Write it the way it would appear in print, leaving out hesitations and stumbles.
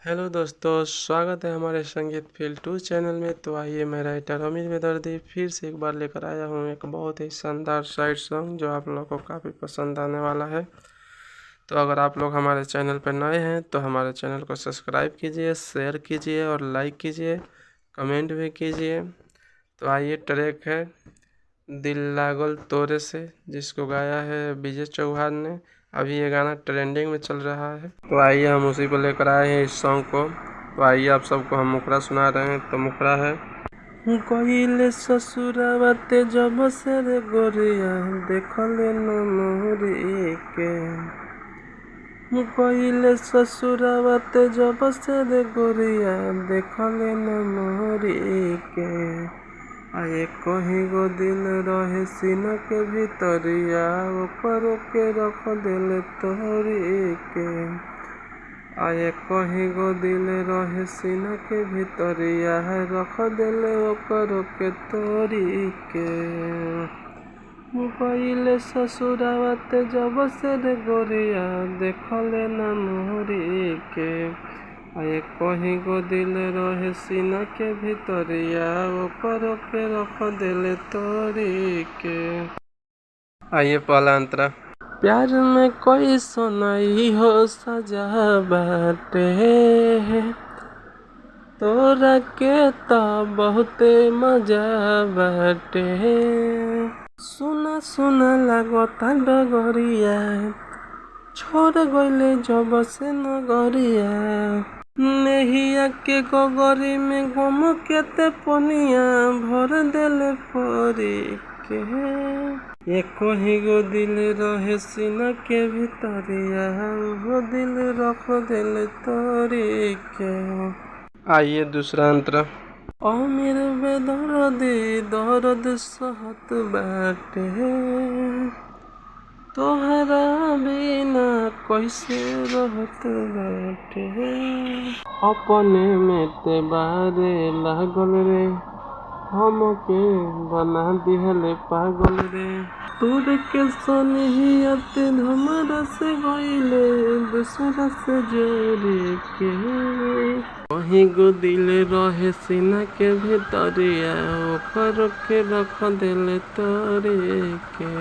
Hello दोस्तों, स्वागत है हमारे संगीत फील्ड 2 चैनल में। तो आइए, मैं राइटर अमीर बेदर्दी फिर से एक बार लेकर आया हूँ एक बहुत ही शानदार साइड सॉन्ग जो आप लोगों को काफ़ी पसंद आने वाला है। तो अगर आप लोग हमारे चैनल पर नए हैं तो हमारे चैनल को सब्सक्राइब कीजिए, शेयर कीजिए और लाइक कीजिए, कमेंट भी कीजिए। तो आइए, ट्रैक है दिल लागल तोरे से, जिसको गाया है विजय चौहान ने। अभी ये गाना ट्रेंडिंग में चल रहा है, तो आइए हम उसी को लेकर आए हैं इस सॉन्ग को। तो आइए आप सबको हम मुखड़ा सुना रहे हैं। तो मुखड़ा है कहिले ससुरावते जब से रे गोरिया देखले न मोहरी के, कहिले ससुरावते जब से रे गोरिया देखले न मोहरी के। आए कहीं गो दिल रहे सीना के भीतरिया ओकर के रख दिल तोहरी के। आए कहीं गो दिल रहे सीना के भीतरिया रख दिल ओकर के तोरी के। गइले ससुरावते जब से रे गोरिया देखले न मोहरी के। आए कहीं गो दिल रहे सीना के भीतरिया ओकर के रख दिल तोरी के। आइए पहला अंतरा। प्यार में कोई सुनाई हो सजा बाटे, तोरा के तो बहुते मजा बाटे। सुना सुना लागता डगरिया छोड़ गइले जब से नगरिया। नेहिया के गगरी में गम के ते पनिया भर देले परी के। ये कहीं गो दिल रहे सीना के भीतरिया वो दिल रख दिल तोरी के। आइए दूसरा अंतरा। अमीर बेदर्दी दर्द सहत बाटे, तोहरा बिना कैसे रहत बाटे। अपने में ते बारे लागल रे, हमके बना दिहले पागल रे। तोर के सनिहियत हमरा से गइले दूसरा से जोड़ी के। कहीं गो दिल रहे सीना के भीतरिया ओकर के रख दिल तोरी के।